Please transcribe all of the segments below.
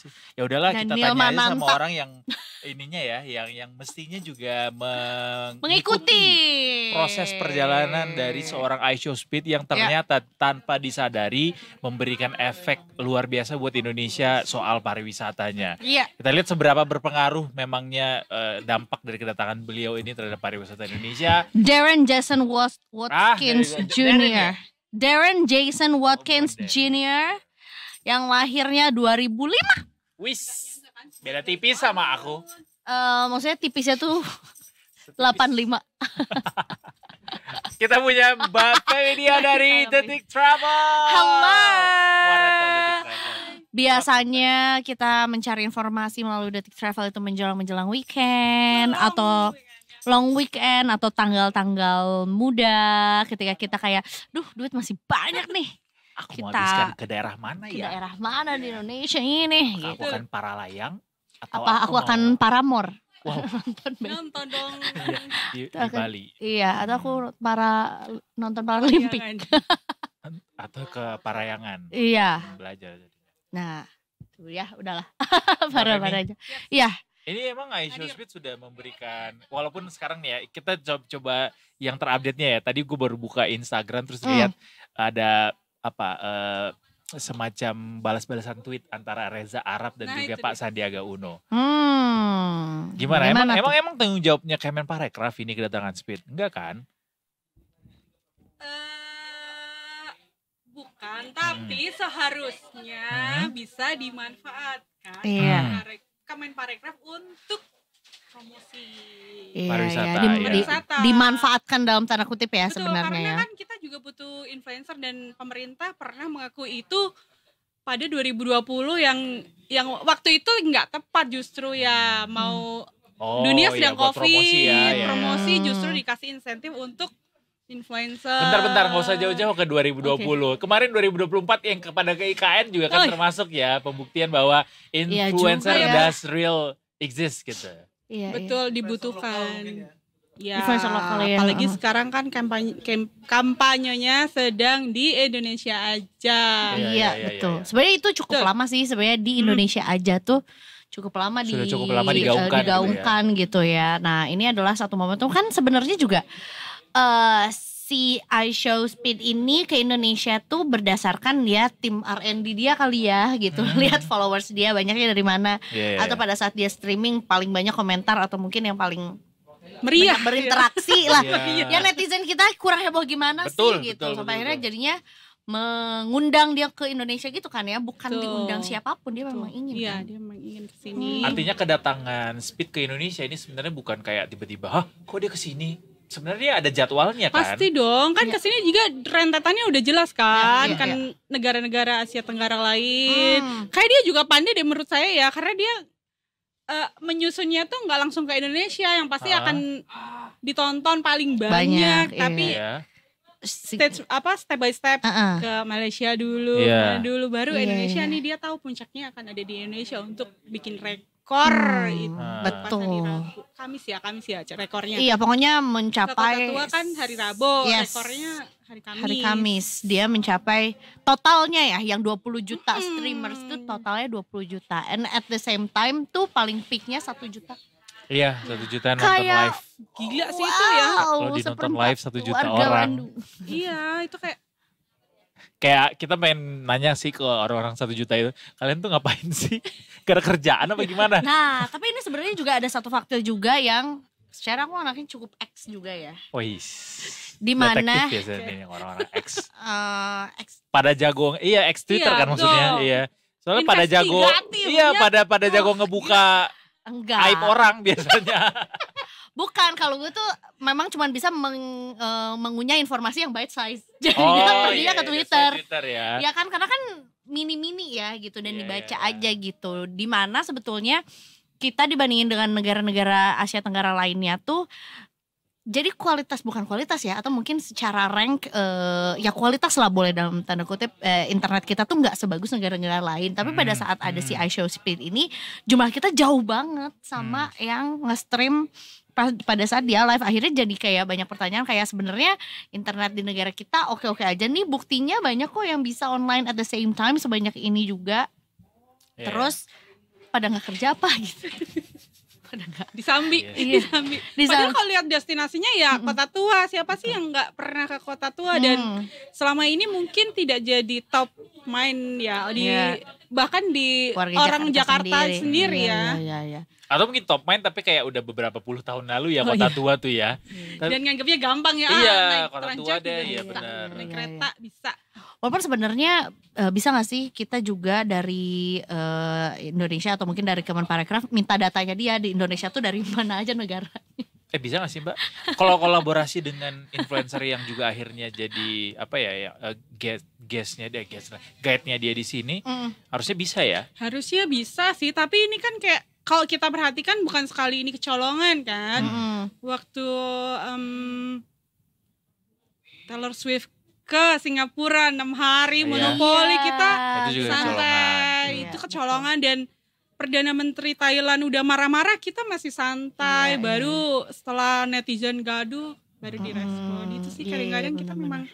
sih. Ya udahlah kita Daniel tanya aja sama Mananta. orang yang ininya ya, yang mestinya juga Mengikuti proses perjalanan dari seorang iShowSpeed yang ternyata tanpa disadari memberikan efek luar biasa buat Indonesia soal pariwisatanya. Iya. Kita lihat seberapa berpengaruh memangnya dampak dari kedatangan beliau ini terhadap pariwisata Indonesia. Darren Jason Watkins Jr. Darren Jason Watkins Darren. Jr. yang lahirnya 2005. Wis, beda tipis sama aku. Maksudnya tipisnya tuh 85. Kita punya Mbak Media dari Detik Travel. Halo. Warna Detik Travel. Biasanya kita mencari informasi melalui Detik Travel itu menjelang weekend atau long weekend atau tanggal-tanggal muda ketika kita kayak, duh duit masih banyak nih. Aku mau Kita habiskan ke daerah mana ke ya? daerah mana di Indonesia ini? Aku Gitu. akan para layang atau Apa aku akan mau paramor? wow, Nonton dong. di Akan- Bali Iya, atau aku nonton Paralimpik. atau ke Parayangan Iya. belajar. Nah, tuh ya udahlah. Mbak Parah-parah Femi. aja. Iya. Ini emang iShowSpeed sudah memberikan, walaupun sekarang nih ya kita coba yang terupdate-nya ya. Tadi gue baru buka Instagram terus lihat ada apa semacam balas-balasan tweet antara Reza Arab dan Nah, juga itu Pak dia. Sandiaga Uno. Gimana Gimana? tuh? Emang tanggung jawabnya Kemenparekraf ini kedatangan Speed? Enggak kan? Bukan, tapi seharusnya bisa dimanfaatkan Iya. Kemenparekraf untuk promosi. Iya, Pariwisata, iya. iya. Pariwisata. Dimanfaatkan dalam tanda kutip ya Betul, sebenarnya karena ya. kan kita juga butuh influencer dan pemerintah pernah mengakui itu pada 2020 yang waktu itu nggak tepat justru ya mau dunia sedang buat COVID, promosi ya, ya. promosi justru dikasih insentif untuk influencer. Bentar, nggak usah jauh-jauh ke 2020. Kemarin 2024 yang kepada ke IKN juga kan Oh. termasuk ya pembuktian bahwa Iya influencer juga ya. does real exist gitu. Iya, Betul dibutuhkan. Ya, Influencer lokal ya. apalagi sekarang kan kampanyenya sedang di Indonesia aja. Iya, Iya, iya, betul. iya. Sebenarnya itu cukup Betul. lama sih sebenarnya di Indonesia aja tuh cukup lama Sudah cukup lama digaungkan gitu ya. digaungkan gitu ya. Nah, ini adalah satu momentum kan sebenarnya juga si iShowSpeed ini ke Indonesia tuh berdasarkan ya tim R&D dia kali ya gitu. Lihat followers dia banyaknya dari mana Iya, iya, atau iya. pada saat dia streaming paling banyak komentar atau mungkin yang paling Meriah banyak berinteraksi lah. Iya. Ya netizen kita kurang heboh gimana Betul, sih gitu. betul, Sampai betul, akhirnya betul. jadinya mengundang dia ke Indonesia gitu kan ya, bukan Betul. diundang siapapun, dia memang ingin Iya, kan. dia memang ingin kesini. Artinya kedatangan Speed ke Indonesia ini sebenarnya bukan kayak tiba-tiba, hah kok dia kesini? Sebenarnya ada jadwalnya kan? Pasti dong, kan Iya. kesini juga rentetannya udah jelas kan, Iya, kan iya. negara-negara Asia Tenggara lain. Kayak dia juga pandai deh menurut saya ya, karena dia menyusunnya tuh nggak langsung ke Indonesia, yang pasti akan ditonton paling Banyak, banyak, iya. tapi Iya. step by step Heeh. ke Malaysia dulu, Iya. mana dulu baru Iya, Indonesia iya. nih, dia tahu puncaknya akan ada di Indonesia untuk bikin rekor itu. betul. Pas hari Rabu. Kamis ya rekornya. Iya, pokoknya Kota mencapai tua kan hari Rabu, Yes. rekornya hari Kamis. hari Kamis. Dia mencapai totalnya ya yang 20 juta streamers tuh totalnya 20 juta. And at the same time tuh paling peaknya 1 juta. Iya, 1 juta nonton Kayak live. Gila sih itu ya. Kalau dinonton live 1 juta warga orang. Bandung. Iya, itu kayak Kayak kita pengen nanya sih ke orang-orang 1 juta itu, kalian tuh ngapain sih? Gak ada kerjaan apa gimana? Nah, tapi ini sebenarnya juga ada satu faktor juga yang secara aku anaknya cukup X juga ya. Wih, Di mana detektif biasanya nih yang orang-orang X. X Pada jago, iya X Twitter Iya, kan maksudnya, betul. iya. Soalnya pada jago, Investigatif, iya ya. pada jago ngebuka enggak. aib orang biasanya. Bukan, kalau gue tuh memang cuma bisa mengunyah informasi yang bite size. Jadi dia perginya ke Twitter. Twitter ya. Ya kan, karena kan mini-mini ya gitu dan Iya, dibaca iya. aja gitu. Dimana sebetulnya kita dibandingin dengan negara-negara Asia Tenggara lainnya tuh jadi bukan kualitas ya, atau mungkin secara rank ya kualitas lah boleh dalam tanda kutip, internet kita tuh nggak sebagus negara-negara lain. Tapi pada saat ada si iShowSpeed ini jumlah kita jauh banget sama yang nge-stream pada saat dia live. Akhirnya jadi kayak banyak pertanyaan kayak sebenarnya internet di negara kita oke-oke aja nih, buktinya banyak kok yang bisa online at the same time sebanyak ini juga. Iya. Terus pada nggak kerja apa gitu. Pada nggak. Di Sambi, Iya. di Sambi. Di Padahal Sambi. kalau lihat destinasinya ya kota tua, siapa sih yang nggak pernah ke kota tua dan selama ini mungkin tidak jadi top main ya di Iya. bahkan di Warga orang Jakarta sendiri ya. Iya. Atau mungkin top main tapi kayak udah beberapa puluh tahun lalu ya kota tua tuh ya. Dan nganggapnya gampang ya. Iya, naik kota Transjak tua juga deh, iya bisa. benar. Naik kereta bisa. Walaupun sebenarnya bisa nggak sih kita juga dari Indonesia atau mungkin dari Kemenparekraf minta datanya dia di Indonesia tuh dari mana aja negara. Bisa gak sih Mbak? Kalau kolaborasi dengan influencer yang juga akhirnya jadi apa ya guide-nya dia di sini, harusnya bisa ya? Harusnya bisa sih, tapi ini kan kayak kalau kita perhatikan bukan sekali ini kecolongan kan. Waktu Taylor Swift ke Singapura 6 hari monopoli kita Itu juga santai. kecolongan. Itu kecolongan dan Perdana Menteri Thailand udah marah-marah, kita masih santai. Baru setelah netizen gaduh baru direspon. Itu sih kadang-kadang kita memang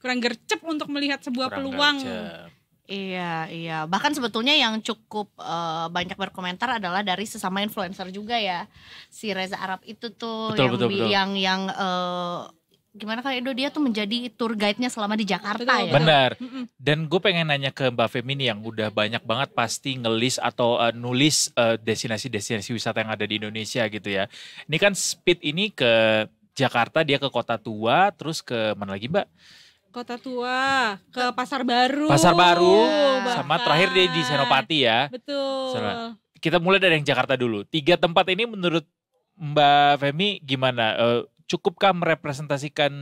kurang gercep untuk melihat sebuah peluang. Iya. Bahkan sebetulnya yang cukup banyak berkomentar adalah dari sesama influencer juga ya. Si Reza Arab itu tuh Betul. yang gimana kalau Edo dia tuh menjadi tour guide-nya selama di Jakarta ya. Benar. Dan gue pengen nanya ke Mbak Femi nih yang udah banyak banget pasti ngelis atau nulis destinasi-destinasi wisata yang ada di Indonesia gitu ya. Ini kan Speed ini ke Jakarta, dia ke Kota Tua, terus ke mana lagi Mbak? Kota Tua, ke Pasar Baru. Pasar Baru, bahkan. sama terakhir dia di Senopati ya. Betul. Kita mulai dari yang Jakarta dulu. 3 tempat ini menurut Mbak Femi gimana? Cukupkah merepresentasikan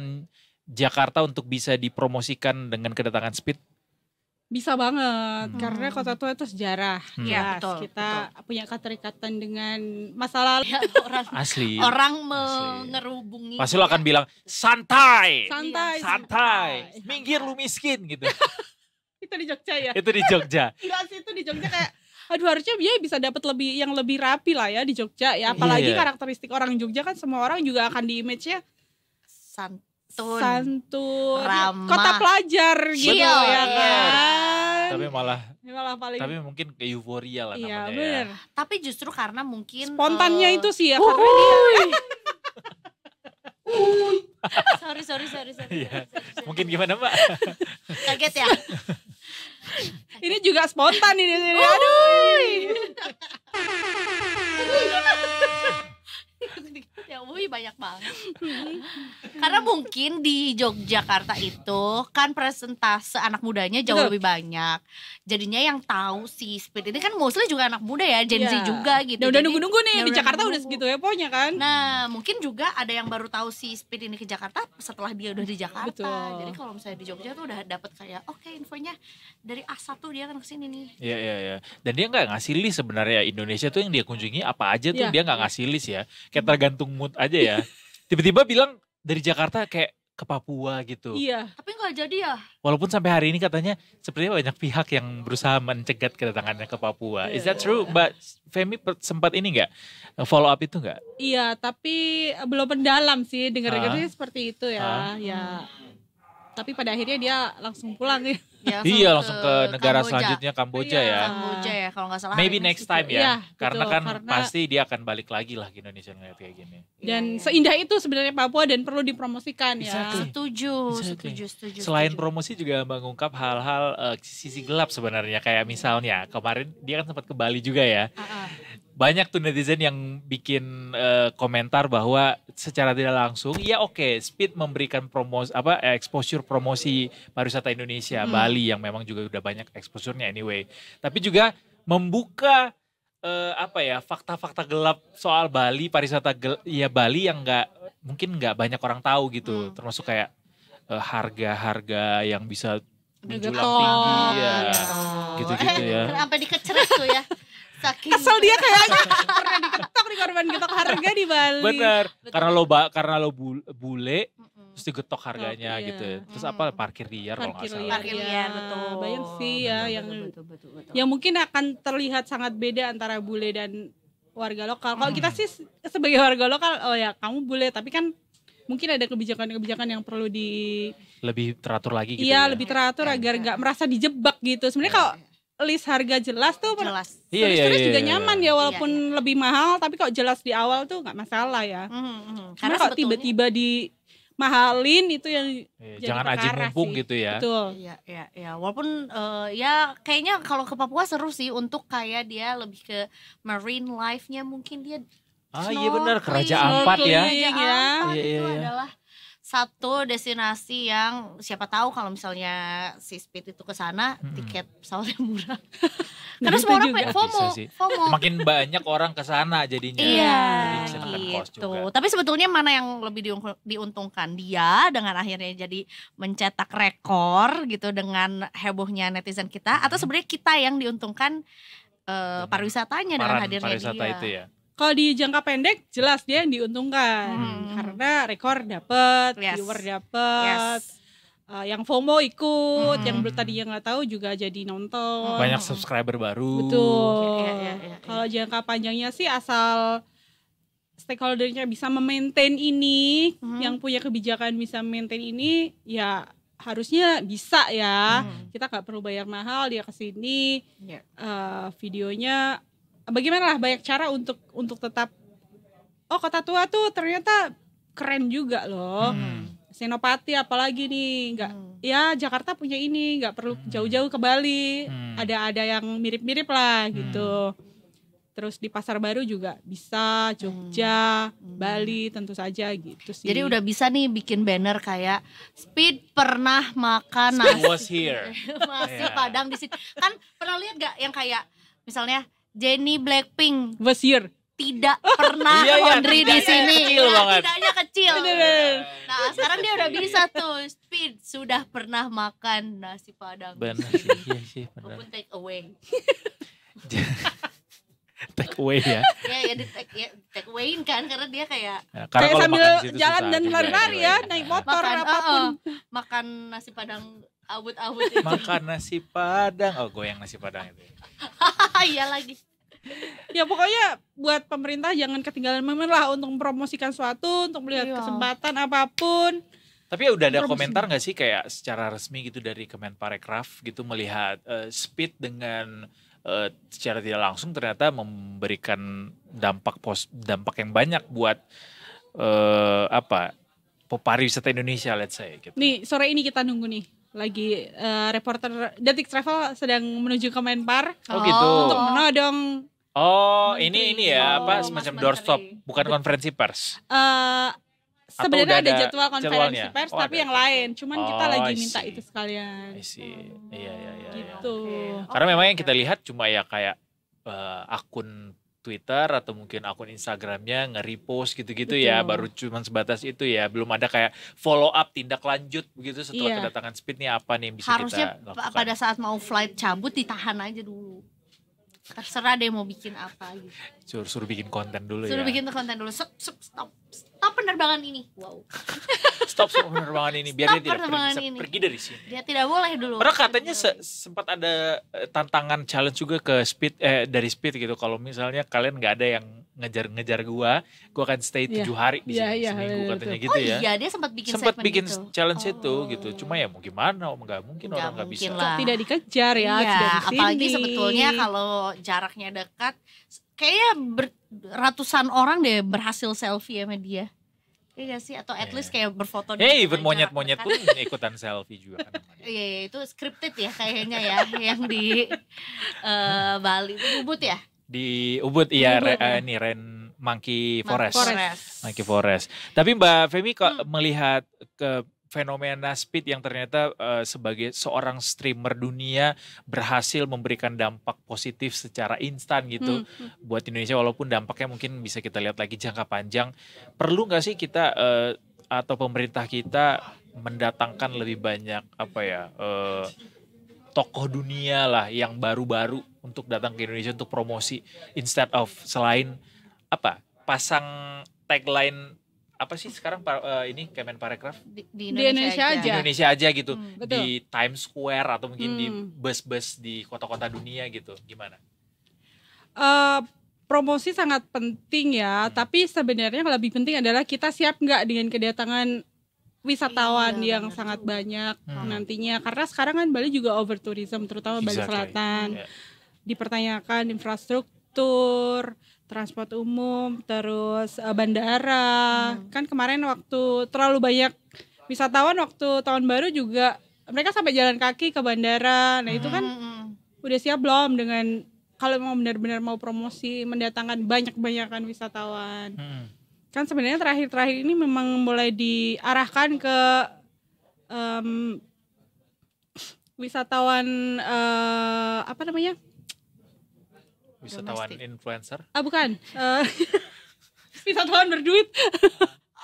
Jakarta untuk bisa dipromosikan dengan kedatangan Speed? Bisa banget, karena Kota Tua itu sejarah. Iya, Jelas, betul, kita punya keterikatan dengan masa lalu. Ya, Asli. orang mengerubungi. Pasti lo akan bilang santai. Santai. Minggir lu miskin gitu. Itu di Jogja ya. Itu di Jogja. Gila sih, itu di Jogja kayak aduh, harusnya dia bisa dapat yang lebih rapi lah ya di Jogja ya. Apalagi Iya. karakteristik orang Jogja kan semua orang juga akan di image-nya santun, ramah, kota pelajar gitu chill, ya iya. kan. Tapi malah paling mungkin ke euforia lah iya, namanya bener. ya. Tapi justru karena mungkin Spontannya itu sih ya, karena dia sorry. Iya. Mungkin gimana Mbak? Kaget ya. ini juga spontan ini. Aduh. Ya banyak banget. Karena mungkin di Yogyakarta itu kan presentase anak mudanya jauh Betul. lebih banyak. Jadinya yang tahu si Speed ini kan mostly juga anak muda ya, Gen Z Iya. juga gitu. Udah Jadi- nunggu-nunggu nih di udah Jakarta udah nunggu. segitu hebohnya kan. Nah, mungkin juga ada yang baru tahu si Speed ini ke Jakarta setelah dia udah di Jakarta. Betul. Jadi kalau misalnya di Jogja tuh udah dapet kayak oke, infonya dari A1 dia kan kesini nih. Iya. Dan dia nggak ngasih list sebenarnya. Indonesia tuh yang dia kunjungi apa aja tuh Iya. dia nggak ngasih list ya. Kayak tergantung mood aja ya. Tiba-tiba bilang dari Jakarta kayak ke Papua gitu. Iya. Tapi nggak jadi ya. Walaupun sampai hari ini katanya sepertinya banyak pihak yang berusaha mencegat kedatangannya ke Papua. Is that true? Mbak Femi sempat ini nggak follow up itu nggak? Iya, tapi belum mendalam sih, dengar-dengar seperti itu ya. Ya. Tapi pada akhirnya dia langsung pulang ya. Iya langsung ke negara Kamboja. selanjutnya Kamboja Iya. ya. Kamboja ya kalau nggak salah. Maybe hari ini next sih. time ya. Iya, Karena betul. kan Karena- pasti dia akan balik lagi lah ke Indonesia ngeliat kayak gini. Dan seindah itu sebenarnya Papua dan perlu dipromosikan ya. Exactly. Setuju. Selain promosi juga mengungkap hal-hal sisi gelap sebenarnya. Kayak misalnya kemarin dia kan sempat ke Bali juga ya. Banyak tuh netizen yang bikin komentar bahwa secara tidak langsung ya oke, Speed memberikan exposure promosi pariwisata Indonesia Bali yang memang juga udah banyak exposure-nya anyway. Tapi juga membuka fakta-fakta gelap soal Bali, pariwisata Bali yang mungkin nggak banyak orang tahu gitu. Termasuk kayak harga-harga yang bisa menjulang tinggi ya. Gitu-gitu ya. Sampai dikecerit tuh ya. Saking Kesel dia kayaknya pernah diketok di korban getok harga di Bali. Bener, karena lo bule, terus digetok harganya Iya. gitu. Terus apa parkir liar kalau nggak salah. Parkir liar, betul. Banyak sih ya Betul. yang mungkin akan terlihat sangat beda antara bule dan warga lokal. Kalau kita sih sebagai warga lokal, oh ya kamu bule, tapi kan mungkin ada kebijakan-kebijakan yang perlu Lebih teratur lagi gitu. iya ya. lebih teratur agar nggak merasa dijebak gitu. Sebenarnya kalau list harga jelas tuh Jelas. turis-turis juga iya. nyaman ya walaupun lebih mahal, tapi kalau jelas di awal tuh nggak masalah ya. Karena kalau tiba-tiba dimahalin itu yang jadi Jangan aji perkara mumpung sih. gitu ya. Betul. Iya. Walaupun ya kayaknya kalau ke Papua seru sih untuk kayak dia lebih ke marine life-nya mungkin dia. Iya benar, Raja Snorkeling. Ampat ya. Raja Iya. Ampat Iya, itu iya. adalah satu destinasi yang siapa tahu kalau misalnya si Speed itu ke sana tiket pesawatnya murah. Karena Nah, semua itu orang juga. FOMO, Bisa sih. FOMO. Makin banyak orang ke sana jadinya. Iya, Jadi bisa nekan cost gitu. juga. Tapi sebetulnya mana yang lebih diuntungkan? Dia dengan akhirnya jadi mencetak rekor gitu dengan hebohnya netizen kita, atau sebenarnya kita yang diuntungkan pariwisatanya dengan Maran hadirnya pariwisata dia. itu ya. Kalau di jangka pendek jelas dia yang diuntungkan karena rekor dapet, Yes. viewer dapet, yang FOMO ikut, yang tadinya nggak tahu juga jadi nonton. Banyak subscriber baru. Betul. Iya. Kalau jangka panjangnya sih asal stakeholdernya bisa memaintain ini, yang punya kebijakan bisa maintain ini, ya harusnya bisa ya. Kita nggak perlu bayar mahal, dia kesini, Iya. videonya. Bagaimana lah banyak cara untuk tetap Kota Tua tuh ternyata keren juga loh. Senopati apalagi nih, nggak ya Jakarta punya ini, nggak perlu jauh-jauh ke Bali. Ada yang mirip-mirip lah gitu. Terus di Pasar Baru juga bisa, Jogja, Bali tentu saja gitu sih. Jadi udah bisa nih bikin banner kayak Speed pernah makan Speed nasi was here. nasi Yeah. Padang di sini. Kan pernah lihat gak yang kayak misalnya Jennie Blackpink was here. tidak pernah Iya, laundry di tidaknya sini. kecil banget. Tidaknya kecil. Bener. Nah, sekarang dia udah bisa tuh. Speed sudah pernah makan nasi Padang. Benar sih, iya sih benar. Walaupun take away. Take away ya. Ya take awayin kan karena dia kayak Ya, karena Kayak kalau sambil makan di situ jalan susah dan juga lari-lari ya, anyway. naik motor makan apapun. makan nasi Padang awut-awut itu. Makan nasi Padang. Oh, goyang nasi Padang itu. Iya lagi. Ya pokoknya buat pemerintah jangan ketinggalan momen lah untuk mempromosikan suatu, untuk melihat Iya. kesempatan apapun. Tapi udah ada Promosi. komentar nggak sih kayak secara resmi gitu dari Kemenparekraf gitu melihat Speed dengan secara tidak langsung ternyata memberikan dampak yang banyak buat pariwisata Indonesia, let's say gitu. Nih sore ini kita nunggu nih. Lagi reporter Detik Travel sedang menuju Kemenpar Oh gitu. untuk menodong Oh, Menteri. ini ya Oh, apa Mas semacam Menteri. doorstop, bukan konferensi pers. sebenarnya udah ada ada jadwal konferensi jadwalnya? pers Oh, tapi ada. yang lain. Cuman kita Oh, lagi I minta see. itu sekalian. I see. Iya. Gitu. Karena memang yang kita lihat cuma ya kayak akun Twitter atau mungkin akun Instagramnya nge-repost gitu-gitu ya, Betul. baru cuma sebatas itu ya, belum ada kayak follow up tindak lanjut begitu setelah Iya. kedatangan Speed nih apa nih yang bisa Harusnya kita lakukan. pada saat mau flight cabut ditahan aja dulu. Terserah deh mau bikin apa gitu. Suruh bikin konten dulu Suruh ya. bikin konten dulu. Stop penerbangan ini. Wow. Stop penerbangan ini biar Stop dia tidak penerbangan bisa ini. pergi dari sini. Dia tidak boleh dulu. Padahal katanya sempat ada tantangan challenge juga ke Speed dari Speed gitu. Kalau misalnya kalian nggak ada yang ngejar gua akan stay 7 hari di sini Iya, seminggu betul. katanya Oh gitu ya. iya dia sempat bikin Sempat segmen bikin gitu. challenge Oh. itu gitu. Cuma ya mau gimana, nggak mungkin Nggak orang nggak bisa. mungkin lah. Tidak dikejar ya, Iya, sudah di sini. apalagi sebetulnya kalau jaraknya dekat, kayaknya ratusan orang deh berhasil selfie sama dia. Iya gak sih? Atau at least kayak berfoto. Even jarak monyet-monyet dekat. pun ikutan selfie juga kan. Iya, itu scripted ya kayaknya ya, yang di Bali, itu Ubud ya? Di Ubud iya, Ubud, ya. ini Monkey Forest. Forest. Monkey Forest. Tapi Mbak Femi kok melihat ke fenomena Speed yang ternyata sebagai seorang streamer dunia berhasil memberikan dampak positif secara instan gitu buat Indonesia, walaupun dampaknya mungkin bisa kita lihat lagi jangka panjang. Perlu nggak sih kita atau pemerintah kita mendatangkan lebih banyak tokoh dunia lah yang baru-baru untuk datang ke Indonesia untuk promosi, instead of selain pasang tagline apa sih sekarang ini Kemenparekraf Di Indonesia aja. di Indonesia aja gitu, betul. di Times Square atau mungkin di bus-bus di kota-kota dunia gitu, gimana? Promosi sangat penting ya, tapi sebenarnya yang lebih penting adalah kita siap nggak dengan kedatangan wisatawan Iya, yang benar sangat juga. banyak nantinya, karena sekarang kan Bali juga over tourism, terutama Bali Exactly. Selatan. Yeah. Dipertanyakan infrastruktur, transport umum, terus bandara. Kan kemarin waktu terlalu banyak wisatawan waktu tahun baru juga mereka sampai jalan kaki ke bandara. Nah itu kan udah siap belum dengan kalau mau benar-benar mau promosi mendatangkan banyak-banyakan wisatawan. Kan sebenarnya terakhir-terakhir ini memang mulai diarahkan ke wisatawan apa namanya? Wisatawan Domestik. influencer. Bukan. Wisatawan berduit.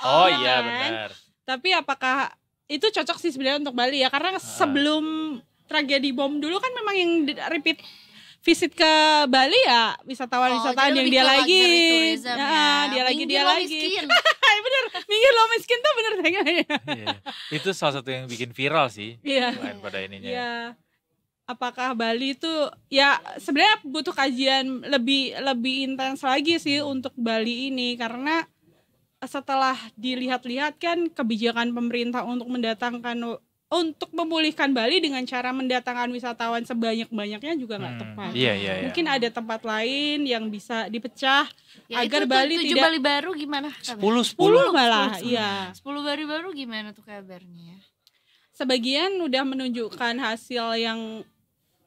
Oh iya kan? benar. Tapi apakah itu cocok sih sebenarnya untuk Bali ya? Karena sebelum tragedi bom dulu kan memang yang repeat visit ke Bali ya wisatawan-wisatawan jadi yang lebih dia ke lagi, luxury tourism ya. dia lagi, Minggir dia lo lagi. miskin. Bener, minggir lo miskin tuh bener kayaknya. Iya. Itu salah satu yang bikin viral sih. Iya. Selain pada ininya. Iya. Apakah Bali itu ya sebenarnya butuh kajian lebih intens lagi sih untuk Bali ini, karena setelah dilihat-lihat kan kebijakan pemerintah untuk memulihkan Bali dengan cara mendatangkan wisatawan sebanyak-banyaknya juga nggak tepat. Iya. Mungkin ada tempat lain yang bisa dipecah Ya, agar itu Bali 7 tidak Bali baru gimana? 10 malah. Iya. 10 Bali baru gimana tuh kabarnya? Sebagian udah menunjukkan hasil yang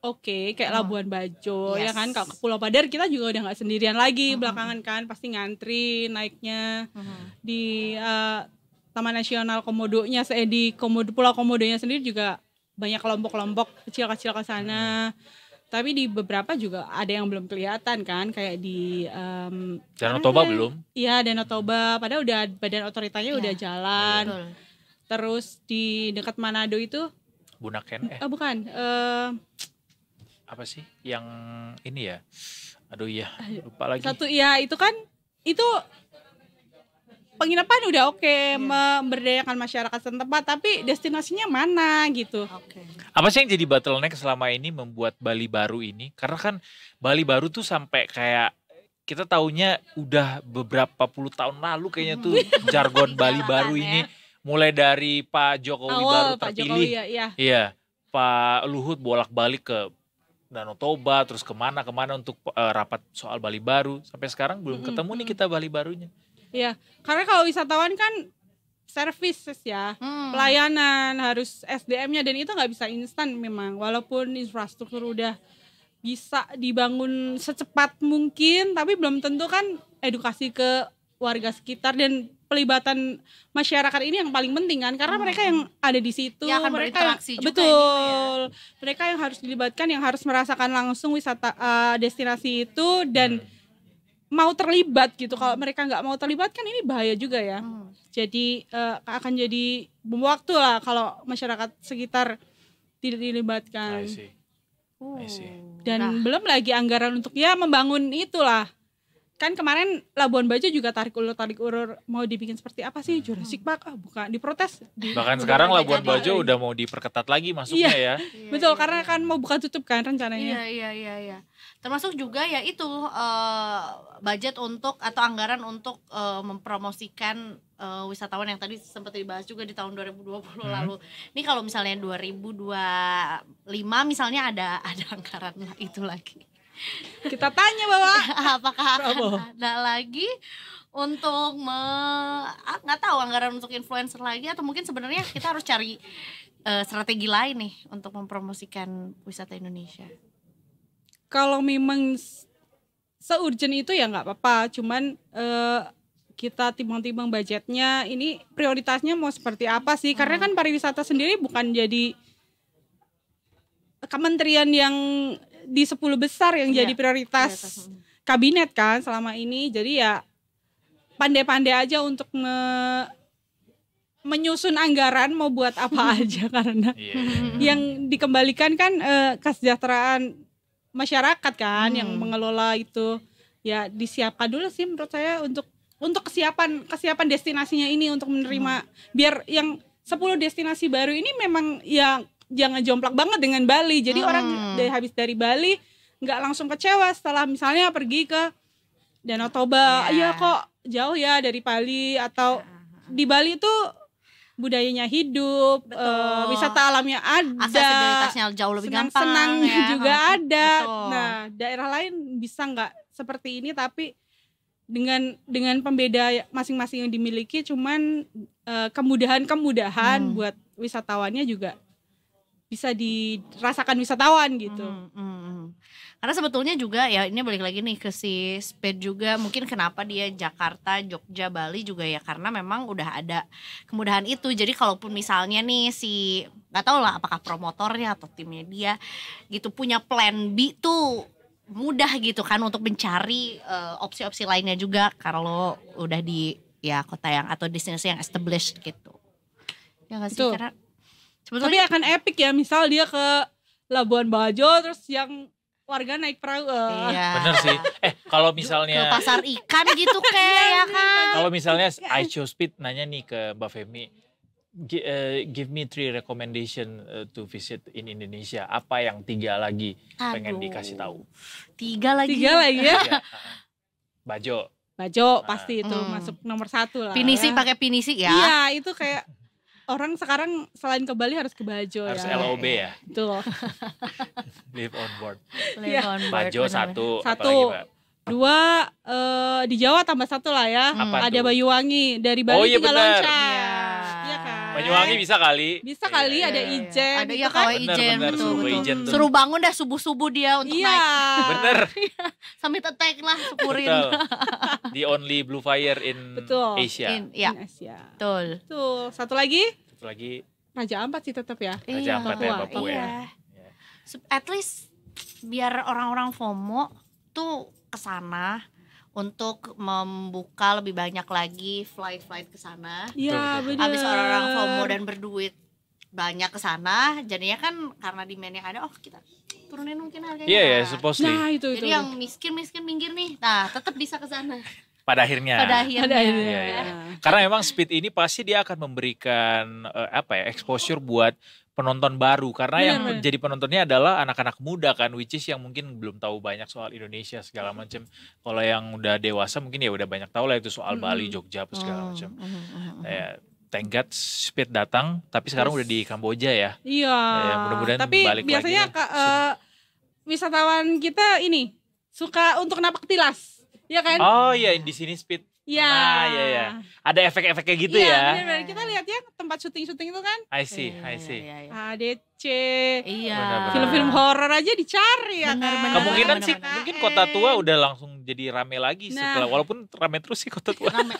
oke, kayak Labuan Bajo, ya Yes. kan. Kalau ke Pulau Padar kita juga udah nggak sendirian lagi, belakangan kan pasti ngantri naiknya di Taman Nasional Komodonya, di Pulau Komodonya sendiri juga banyak kelompok-kelompok kecil-kecil ke sana. Tapi di beberapa juga ada yang belum kelihatan kan, kayak di Danau Toba belum? Iya, Danau Toba, padahal udah badan otoritanya udah jalan. Betul. Terus di dekat Manado itu Bunaken bukan apa sih yang ini ya? Aduh iya, lupa lagi. satu ya itu kan itu penginapan udah oke, memberdayakan masyarakat setempat, tapi destinasinya mana gitu. Oke. Apa sih yang jadi bottleneck selama ini membuat Bali baru ini? Karena kan Bali baru tuh sampai kayak kita taunya udah beberapa puluh tahun lalu kayaknya tuh jargon Bali baru ini. Mulai dari Pak Jokowi baru Pak terpilih. Jokowi ya. Iya, Pak Luhut bolak-balik ke Danau Toba, terus kemana untuk rapat soal Bali baru. Sampai sekarang belum ketemu nih kita Bali barunya. Iya, karena kalau wisatawan kan services ya, pelayanan harus SDM-nya, dan itu nggak bisa instan memang. Walaupun infrastruktur udah bisa dibangun secepat mungkin, tapi belum tentu kan edukasi ke warga sekitar dan pelibatan masyarakat ini yang paling penting kan, karena mereka yang ada di situ, Ya, akan mereka berinteraksi juga betul, mereka yang harus dilibatkan, yang harus merasakan langsung wisata destinasi itu dan mau terlibat gitu. Kalau mereka nggak mau terlibat kan ini bahaya juga ya. Jadi akan jadi bom waktu lah kalau masyarakat sekitar tidak dilibatkan. I see. Dan belum lagi anggaran untuk ya membangun itulah. Kan kemarin Labuan Bajo juga tarik ulur mau dibikin seperti apa sih, Jurassic Park? Bukan, diprotes. Bahkan sekarang Labuan Bajo udah mau diperketat lagi masuknya ya. Betul, karena kan mau buka tutup kan rencananya. Iya. Termasuk juga ya itu budget untuk atau anggaran untuk mempromosikan wisatawan yang tadi sempat dibahas juga di tahun 2020 lalu. Ini kalau misalnya 2025 misalnya ada anggaran itu lagi. Kita tanya Bapak, apakah akan ada lagi untuk nggak tahu anggaran untuk influencer lagi, atau mungkin sebenarnya kita harus cari strategi lain nih untuk mempromosikan wisata Indonesia. Kalau memang se-urgent itu ya nggak apa-apa, cuman kita timbang-timbang budgetnya, ini prioritasnya mau seperti apa sih, karena kan pariwisata sendiri bukan jadi kementerian yang di 10 besar yang jadi prioritas kabinet kan selama ini. Jadi ya pandai-pandai aja untuk menyusun anggaran mau buat apa aja, karena yang dikembalikan kan kesejahteraan masyarakat kan yang mengelola itu. Ya disiapkan dulu sih menurut saya untuk kesiapan destinasinya ini untuk menerima, biar yang 10 destinasi baru ini memang yang jangan jomplak banget dengan Bali. Jadi orang habis dari Bali nggak langsung kecewa setelah misalnya pergi ke Danau Toba. Iya kok jauh ya dari Bali, atau di Bali itu budayanya hidup, wisata alamnya ada, aksesibilitasnya jauh lebih gampang, senang-senangnya ya. juga ada. Betul. Nah, daerah lain bisa nggak seperti ini, tapi dengan pembeda masing-masing yang dimiliki, cuman kemudahan buat wisatawannya juga bisa dirasakan wisatawan gitu. Karena sebetulnya juga ya ini balik lagi nih ke si Speed juga, mungkin kenapa dia Jakarta, Jogja, Bali juga ya karena memang udah ada kemudahan itu. Jadi kalaupun misalnya nih si nggak tahu lah apakah promotornya atau timnya dia gitu punya plan B tuh mudah gitu kan untuk mencari opsi-opsi lainnya juga kalau udah di ya kota yang atau destinasi yang established gitu. Ya nggak sih? Betul. Karena Tapi sebetulnya akan epic ya, misal dia ke Labuan Bajo terus yang warga naik perahu. iya. Bener sih. Kalau Ke misalnya pasar ikan gitu kayak ya kan. kalau misalnya I Show Speed nanya nih ke Mbak Femi, give me 3 recommendation to visit in Indonesia. Apa yang 3 lagi pengen Aduh. dikasih tahu? 3 lagi. 3 lagi ya. Ya, Bajo. Bajo pasti itu masuk nomor 1 lah. Pinisi ya. pakai pinisi ya. Iya, itu kayak orang sekarang selain ke Bali harus ke Bajo Harus ya. LOB ya. Betul. Live on board. Live on board, Bajo benar-benar. 1. Satu. Apalagi Mbak? 2 di Jawa tambah 1 lah ya. Apa Ada tuh? Banyuwangi, dari Bali Oh, iya tinggal benar. loncat. Iya kan? Banyuwangi bisa kali. Bisa kali, Iya, ada iya. Ijen. Ada gitu ya kan. kawaii Ijen Bener, betul, suruh betul. Ijen tuh. Suruh bangun dah subuh-subuh dia untuk Iya. naik. Bener. Sambil attack lah syukurin. Betul. The only blue fire in Betul. Asia. Ya, In Asia. betul. Tuh, satu lagi Satu lagi Raja Ampat sih tetap ya. Raja Ampat ya, Papua ya. Iya. At least biar orang-orang FOMO tuh kesana untuk membuka lebih banyak lagi flight ke sana. Iya, Betul, benar. Habis orang-orang FOMO dan berduit banyak ke sana, jadinya kan karena demand yang ada, oh kita turunin mungkin harganya. Iya ya, supposedly. Nah, itu. Jadi yang miskin minggir nih, nah tetap bisa ke sana. Pada akhirnya. Pada akhirnya. Ada ini. Iya, iya. Karena memang Speed ini pasti dia akan memberikan exposure buat penonton baru. Karena yang Benar. jadi penontonnya adalah anak-anak muda kan, which is yang mungkin belum tahu banyak soal Indonesia segala macam. Kalau yang udah dewasa mungkin ya udah banyak tahu lah itu soal Bali, Jogja, apa segala macam. Ya, thank God Speed datang, tapi sekarang udah di Kamboja ya. Iya. Ya, mudah-mudahan Tapi balik biasanya lagi wisatawan kita ini suka untuk napak tilas. Iya kan? Oh iya, di sini Speed. Iya. Nah, iya. Ada efek-efeknya gitu Iya, ya. benar-benar. Kita lihat ya tempat syuting-syuting itu kan. I see. Iya. ADC. Iya. Benar-benar. Film-film horor aja dicari ya Benar, kan. benar. Kemungkinan sih Benar-benar. mungkin Kota Tua udah langsung jadi rame lagi Nah. setelah, walaupun rame terus sih Kota Tua. Rame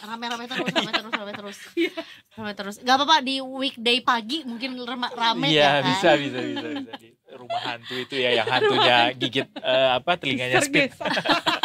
terus. Rame terus. Gak apa-apa di weekday pagi mungkin rame Iya, ya kan. bisa di rumah hantu itu ya, yang hantunya gigit telinganya Speed. Serges.